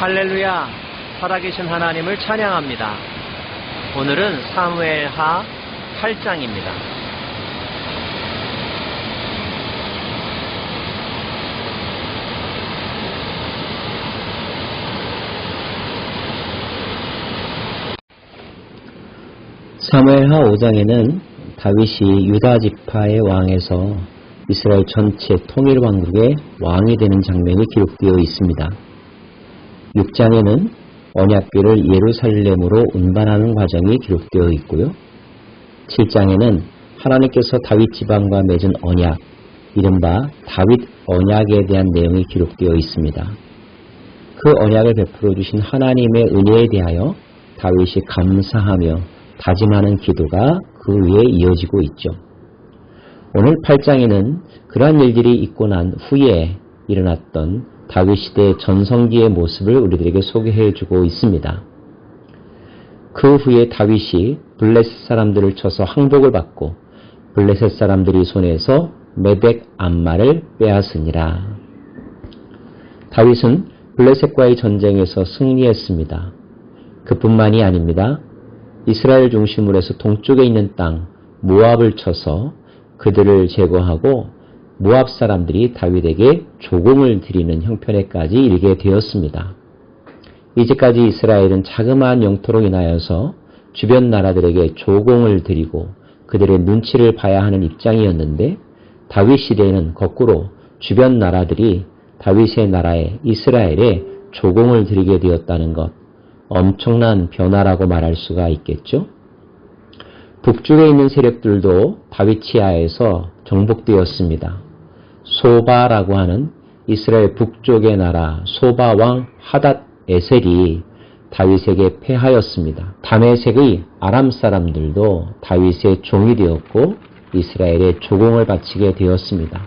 할렐루야, 살아계신 하나님을 찬양합니다. 오늘은 사무엘하 8장입니다. 사무엘하 5장에는 다윗이 유다 지파의 왕에서 이스라엘 전체 통일왕국의 왕이 되는 장면이 기록되어 있습니다. 6장에는 언약궤를 예루살렘으로 운반하는 과정이 기록되어 있고요. 7장에는 하나님께서 다윗 지방과 맺은 언약, 이른바 다윗 언약에 대한 내용이 기록되어 있습니다. 그 언약을 베풀어 주신 하나님의 은혜에 대하여 다윗이 감사하며 다짐하는 기도가 그 위에 이어지고 있죠. 오늘 8장에는 그러한 일들이 있고 난 후에 일어났던 다윗 시대의 전성기의 모습을 우리들에게 소개해주고 있습니다. 그 후에 다윗이 블레셋 사람들을 쳐서 항복을 받고 블레셋 사람들이 손에서 메벡 암마를 빼앗으니라. 다윗은 블레셋과의 전쟁에서 승리했습니다. 그뿐만이 아닙니다. 이스라엘 중심으로 해서 동쪽에 있는 땅 모압을 쳐서 그들을 제거하고 모압 사람들이 다윗에게 조공을 드리는 형편에까지 이르게 되었습니다. 이제까지 이스라엘은 자그마한 영토로 인하여서 주변 나라들에게 조공을 드리고 그들의 눈치를 봐야 하는 입장이었는데 다윗 시대에는 거꾸로 주변 나라들이 다윗의 나라에 이스라엘에 조공을 드리게 되었다는 것, 엄청난 변화라고 말할 수가 있겠죠. 북쪽에 있는 세력들도 다윗 치하에서 정복되었습니다. 소바라고 하는 이스라엘 북쪽의 나라 소바 왕 하닷 에셀이 다윗에게 패하였습니다. 다메섹의 아람 사람들도 다윗의 종이 되었고 이스라엘의 조공을 바치게 되었습니다.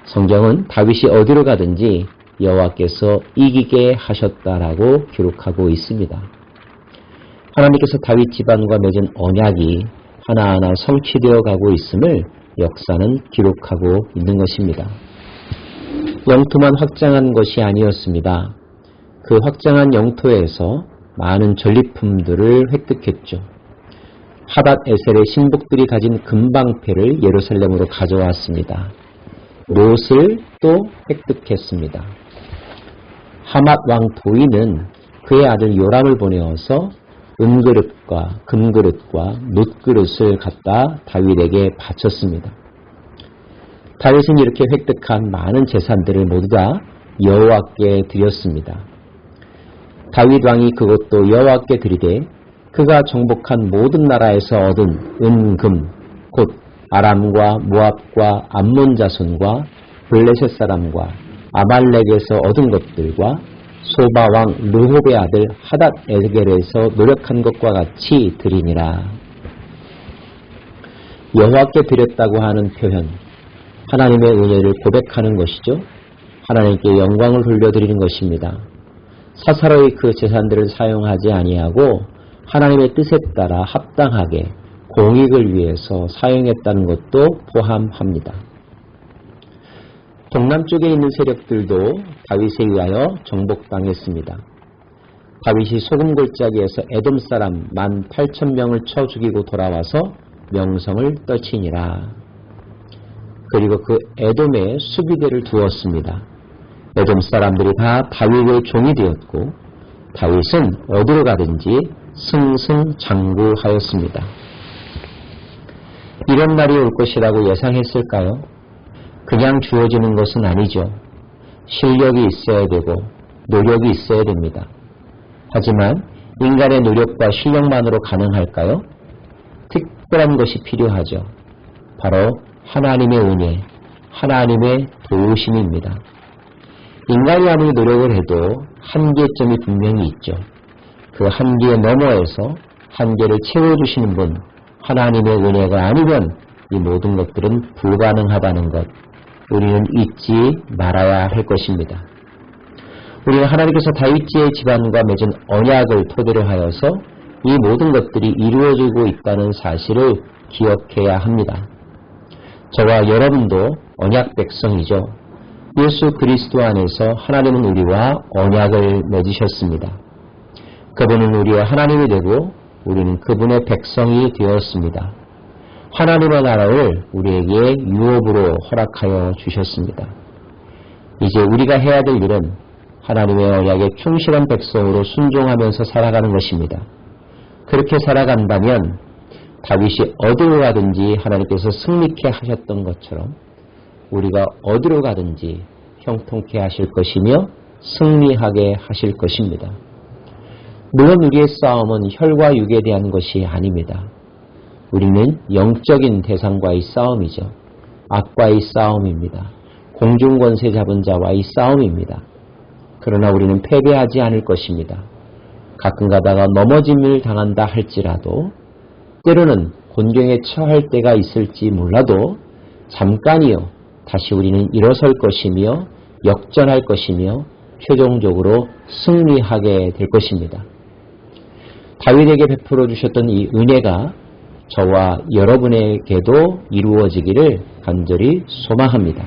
성경은 다윗이 어디로 가든지 여호와께서 이기게 하셨다라고 기록하고 있습니다. 하나님께서 다윗 집안과 맺은 언약이 하나하나 성취되어 가고 있음을 역사는 기록하고 있는 것입니다. 영토만 확장한 것이 아니었습니다. 그 확장한 영토에서 많은 전리품들을 획득했죠. 하닷 에셀의 신복들이 가진 금방패를 예루살렘으로 가져왔습니다. 롯을 또 획득했습니다. 하맛 왕 도이는 그의 아들 요람을 보내어서 은그릇과 금그릇과 놋그릇을 갖다 다윗에게 바쳤습니다. 다윗은 이렇게 획득한 많은 재산들을 모두 다 여호와께 드렸습니다. 다윗 왕이 그것도 여호와께 드리되 그가 정복한 모든 나라에서 얻은 은금, 곧 아람과 모압과 암몬 자손과 블레셋 사람과 아말렉에서 얻은 것들과 소바왕 르홉의 아들 하닷 에겔에서 노력한 것과 같이 드리니라. 여호와께 드렸다고 하는 표현, 하나님의 은혜를 고백하는 것이죠. 하나님께 영광을 돌려드리는 것입니다. 사사로이 그 재산들을 사용하지 아니하고 하나님의 뜻에 따라 합당하게 공익을 위해서 사용했다는 것도 포함합니다. 동남쪽에 있는 세력들도 다윗에 의하여 정복당했습니다. 다윗이 소금골짜기에서 에돔 사람 18,000명을 쳐 죽이고 돌아와서 명성을 떨치니라. 그리고 그 에돔에 수비대를 두었습니다. 에돔 사람들이 다 다윗의 종이 되었고 다윗은 어디로 가든지 승승장구하였습니다. 이런 날이 올 것이라고 예상했을까요? 그냥 주어지는 것은 아니죠. 실력이 있어야 되고 노력이 있어야 됩니다. 하지만 인간의 노력과 실력만으로 가능할까요? 특별한 것이 필요하죠. 바로 하나님의 은혜, 하나님의 도우심입니다. 인간이 아무리 노력을 해도 한계점이 분명히 있죠. 그 한계 너머에서 한계를 채워주시는 분, 하나님의 은혜가 아니면 이 모든 것들은 불가능하다는 것, 우리는 잊지 말아야 할 것입니다. 우리는 하나님께서 다윗의 집안과 맺은 언약을 토대로 하여서 이 모든 것들이 이루어지고 있다는 사실을 기억해야 합니다. 저와 여러분도 언약 백성이죠. 예수 그리스도 안에서 하나님은 우리와 언약을 맺으셨습니다. 그분은 우리의 하나님이 되고 우리는 그분의 백성이 되었습니다. 하나님의 나라를 우리에게 유업으로 허락하여 주셨습니다. 이제 우리가 해야 될 일은 하나님의 언약에 충실한 백성으로 순종하면서 살아가는 것입니다. 그렇게 살아간다면 다윗이 어디로 가든지 하나님께서 승리케 하셨던 것처럼 우리가 어디로 가든지 형통케 하실 것이며 승리하게 하실 것입니다. 물론 우리의 싸움은 혈과 육에 대한 것이 아닙니다. 우리는 영적인 대상과의 싸움이죠. 악과의 싸움입니다. 공중권세 잡은 자와의 싸움입니다. 그러나 우리는 패배하지 않을 것입니다. 가끔 가다가 넘어짐을 당한다 할지라도 때로는 곤경에 처할 때가 있을지 몰라도 잠깐이요 다시 우리는 일어설 것이며 역전할 것이며 최종적으로 승리하게 될 것입니다. 다윗에게 베풀어 주셨던 이 은혜가 저와 여러분에게도 이루어지기를 간절히 소망합니다.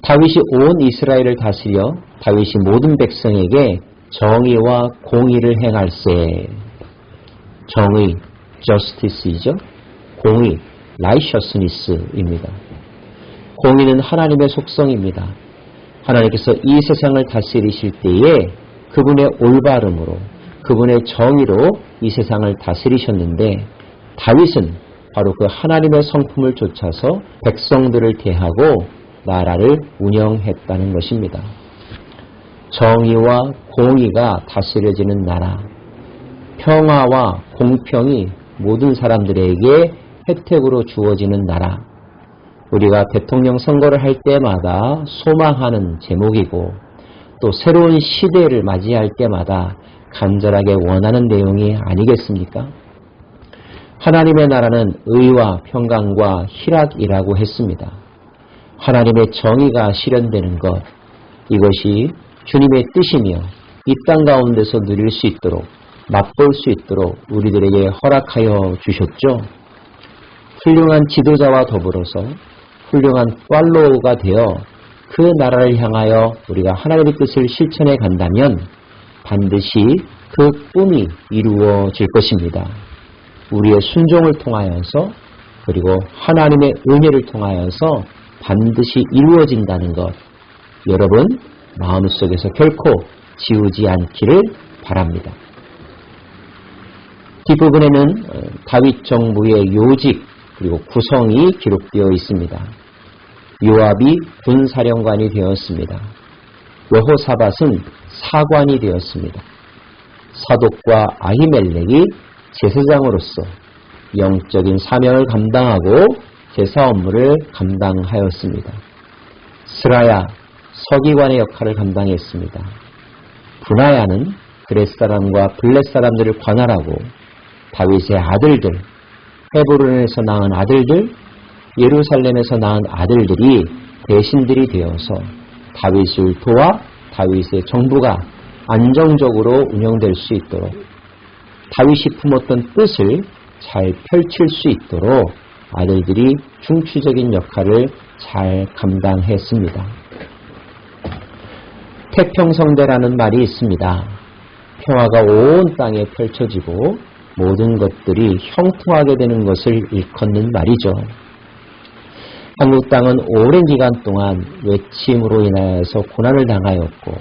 다윗이 온 이스라엘을 다스려 다윗이 모든 백성에게 정의와 공의를 행할세. 정의, justice이죠. 공의, righteousness입니다. 공의는 하나님의 속성입니다. 하나님께서 이 세상을 다스리실 때에 그분의 올바름으로 그분의 정의로 이 세상을 다스리셨는데 다윗은 바로 그 하나님의 성품을 좇아서 백성들을 대하고 나라를 운영했다는 것입니다. 정의와 공의가 다스려지는 나라, 평화와 공평이 모든 사람들에게 혜택으로 주어지는 나라, 우리가 대통령 선거를 할 때마다 소망하는 제목이고 또 새로운 시대를 맞이할 때마다 간절하게 원하는 내용이 아니겠습니까? 하나님의 나라는 의와 평강과 희락이라고 했습니다. 하나님의 정의가 실현되는 것, 이것이 주님의 뜻이며 이 땅 가운데서 누릴 수 있도록 맛볼 수 있도록 우리들에게 허락하여 주셨죠. 훌륭한 지도자와 더불어서 훌륭한 팔로우가 되어 그 나라를 향하여 우리가 하나님의 뜻을 실천해 간다면 반드시 그 꿈이 이루어질 것입니다. 우리의 순종을 통하여서 그리고 하나님의 은혜를 통하여서 반드시 이루어진다는 것, 여러분 마음속에서 결코 지우지 않기를 바랍니다. 뒷부분에는 다윗 정부의 요직 그리고 구성이 기록되어 있습니다. 요압이 군사령관이 되었습니다. 여호사밧은 사관이 되었습니다. 사독과 아히멜렉이 제사장으로서 영적인 사명을 감당하고 제사 업무를 감당하였습니다. 스라야 서기관의 역할을 감당했습니다. 분하야는 그렛 사람과 블렛 사람들을 관할하고 다윗의 아들들, 헤브론에서 낳은 아들들, 예루살렘에서 낳은 아들들이 대신들이 되어서 다윗을 도와 다윗의 정부가 안정적으로 운영될 수 있도록 다윗이 품었던 뜻을 잘 펼칠 수 있도록 아들들이 중추적인 역할을 잘 감당했습니다. 태평성대라는 말이 있습니다. 평화가 온 땅에 펼쳐지고 모든 것들이 형통하게 되는 것을 일컫는 말이죠. 한국 땅은 오랜 기간 동안 외침으로 인하여서 고난을 당하였고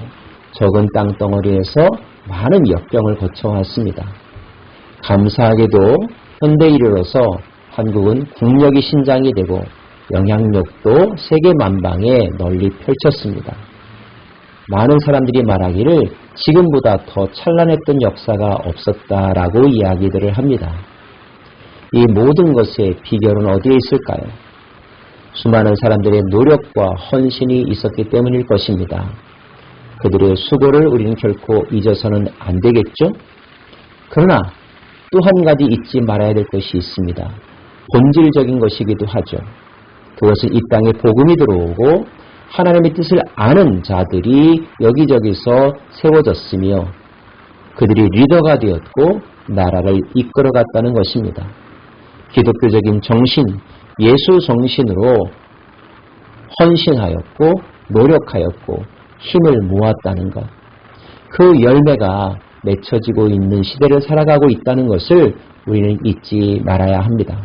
적은 땅덩어리에서 많은 역경을 거쳐왔습니다. 감사하게도 현대에 이르러서 한국은 국력이 신장이 되고 영향력도 세계 만방에 널리 펼쳤습니다. 많은 사람들이 말하기를 지금보다 더 찬란했던 역사가 없었다라고 이야기들을 합니다. 이 모든 것의 비결은 어디에 있을까요? 수많은 사람들의 노력과 헌신이 있었기 때문일 것입니다. 그들의 수고를 우리는 결코 잊어서는 안 되겠죠? 그러나 또 한 가지 잊지 말아야 될 것이 있습니다. 본질적인 것이기도 하죠. 그것은 이 땅에 복음이 들어오고 하나님의 뜻을 아는 자들이 여기저기서 세워졌으며 그들이 리더가 되었고 나라를 이끌어갔다는 것입니다. 기독교적인 정신, 예수 정신으로 헌신하였고 노력하였고 힘을 모았다는 것. 그 열매가 맺혀지고 있는 시대를 살아가고 있다는 것을 우리는 잊지 말아야 합니다.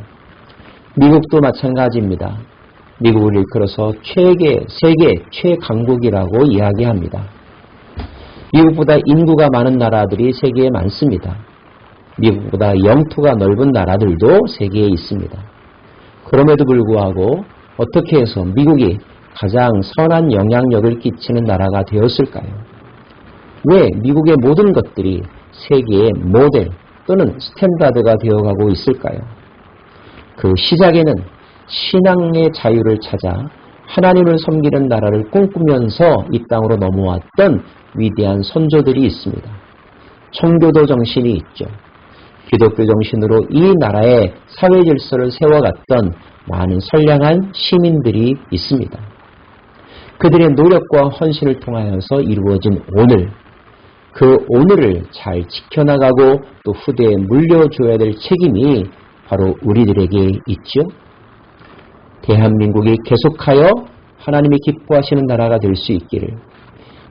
미국도 마찬가지입니다. 미국을 일컬어서 세계 최강국이라고 이야기합니다. 미국보다 인구가 많은 나라들이 세계에 많습니다. 미국보다 영토가 넓은 나라들도 세계에 있습니다. 그럼에도 불구하고 어떻게 해서 미국이 가장 선한 영향력을 끼치는 나라가 되었을까요? 왜 미국의 모든 것들이 세계의 모델 또는 스탠다드가 되어가고 있을까요? 그 시작에는 신앙의 자유를 찾아 하나님을 섬기는 나라를 꿈꾸면서 이 땅으로 넘어왔던 위대한 선조들이 있습니다. 청교도 정신이 있죠. 기독교 정신으로 이 나라의 사회 질서를 세워갔던 많은 선량한 시민들이 있습니다. 그들의 노력과 헌신을 통하여서 이루어진 오늘, 그 오늘을 잘 지켜나가고 또 후대에 물려줘야 될 책임이 바로 우리들에게 있죠. 대한민국이 계속하여 하나님이 기뻐하시는 나라가 될 수 있기를,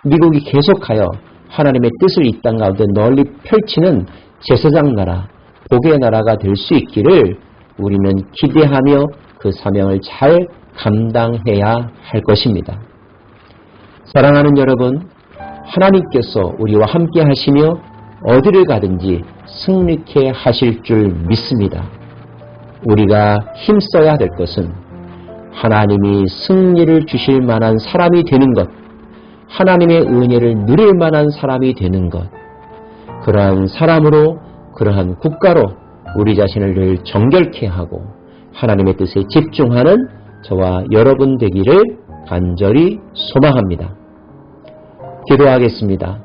미국이 계속하여 하나님의 뜻을 이 땅 가운데 널리 펼치는 제사장 나라, 복의 나라가 될 수 있기를 우리는 기대하며 그 사명을 잘 감당해야 할 것입니다. 사랑하는 여러분, 하나님께서 우리와 함께 하시며 어디를 가든지 승리케 하실 줄 믿습니다. 우리가 힘써야 될 것은 하나님이 승리를 주실 만한 사람이 되는 것, 하나님의 은혜를 누릴 만한 사람이 되는 것, 그러한 사람으로, 그러한 국가로 우리 자신을 늘 정결케 하고 하나님의 뜻에 집중하는 저와 여러분 되기를 간절히 소망합니다. 기도하겠습니다.